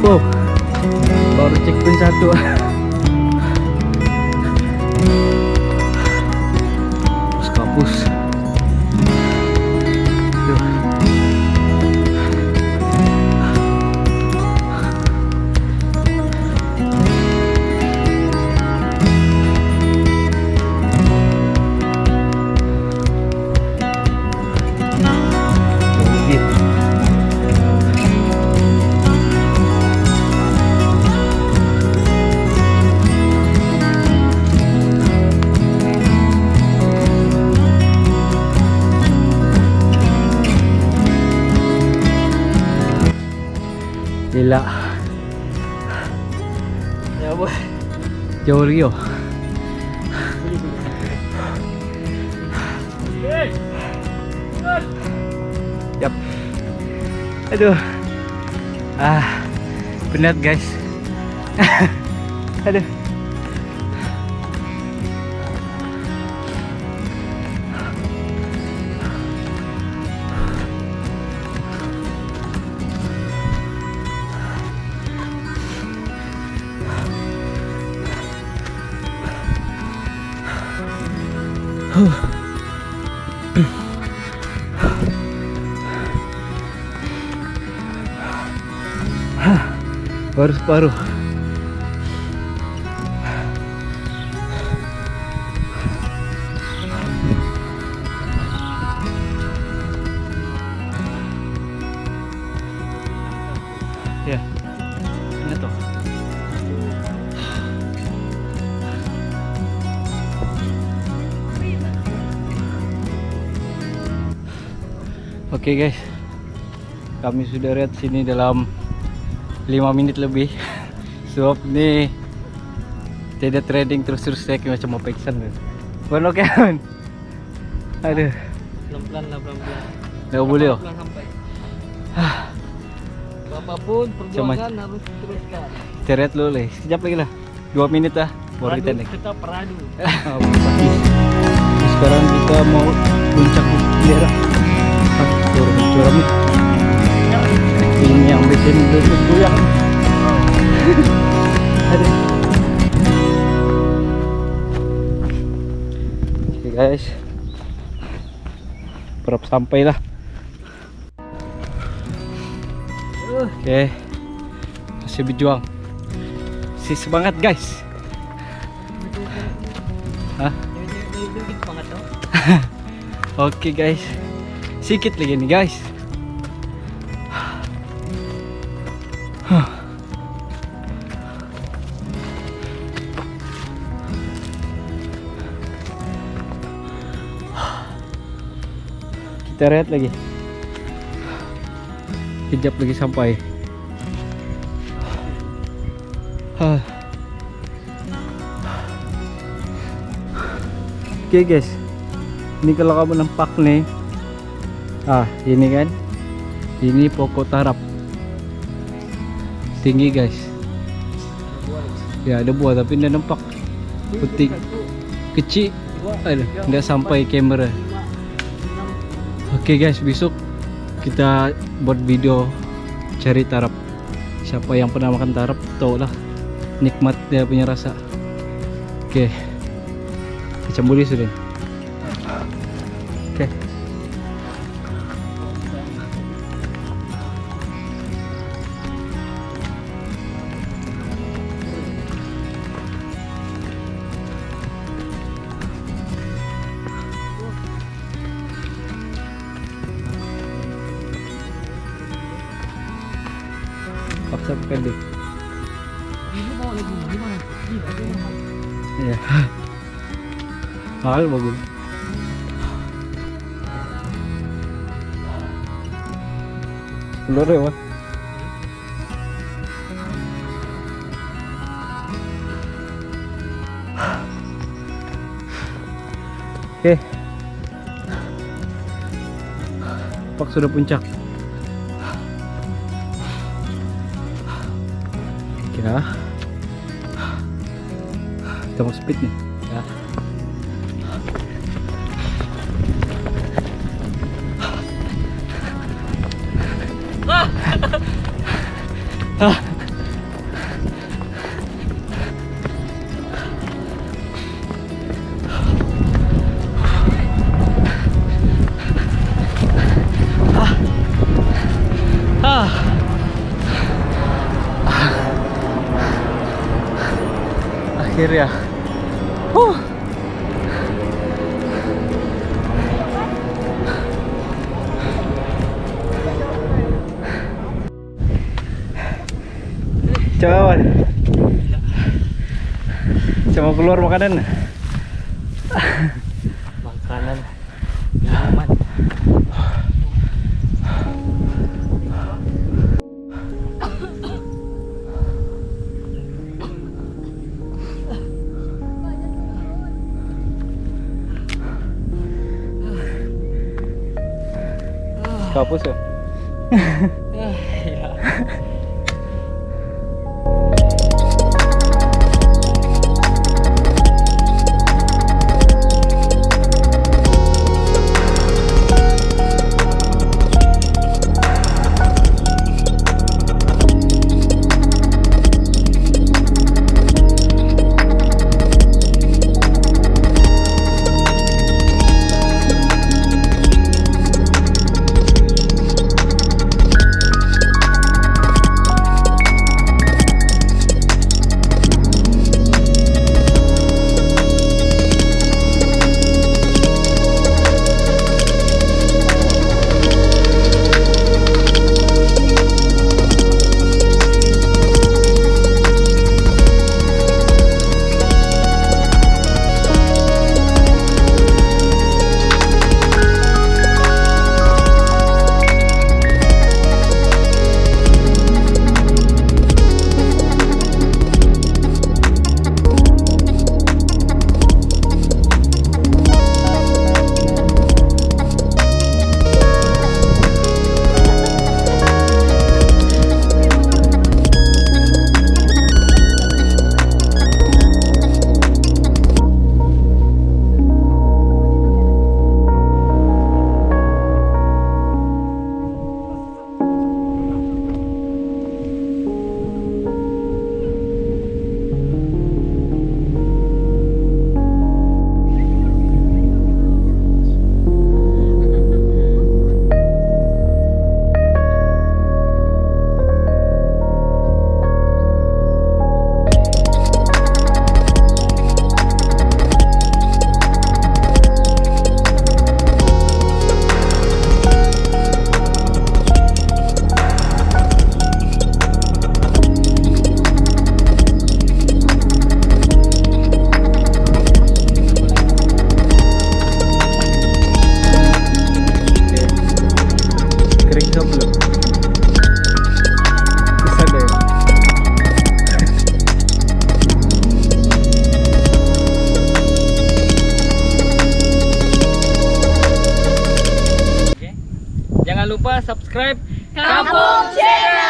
Wow, baru checkpoint 1. Kapus. Gila. Ya boy. Jauh lagi oh. Yap. Aduh. Penat guys. Aduh. Baru separuh. Ya, ini tuh. Oke guys, kami sudah lihat sini dalam 5 menit lebih. Sebab nih tidak trading terus-terus saya macam mau peksan. Bukan oke kan? Aduh. Pelan-pelan lah, pelan-pelan. Nggak boleh oh. Pelan sampai. Apapun perjuangan harus teruskan. Ceret lu leh. Sekejap lagi lah. 2 menit lah. Baru kita naik. Kita peradu. Sekarang kita mau puncak bendera. Curang nih. Ini yang bikin lutut goyang. Aduh. Oke guys, berap sampai lah. Oke, masih berjuang, masih semangat guys. Hah? Oke guys, sedikit lagi nih guys. Kita lihat lagi. Kejap lagi sampai. Oke guys, ini kalau kamu nampak nih, ini kan, ini pokok tarap tinggi guys. Ya ada buah tapi tidak nampak, putih kecil. Aduh, tidak sampai kamera. Oke guys, besok kita buat video cari tarap. Siapa yang pernah makan tarap tahu lah nikmat dia punya rasa. Oke, kecambuli sudah. Oke. Paksa pendek. Ini mau lagi gimana? Iya. Mahal bagus. Keluar ya, Mas. Oke. Pak sudah puncak. Ya, kita mau speed nih ya. Akhir ya. Huh. Coba mau keluar makanan. Makanan, minuman. Kapus ya. Ya. Jangan lupa subscribe Kampung Channel.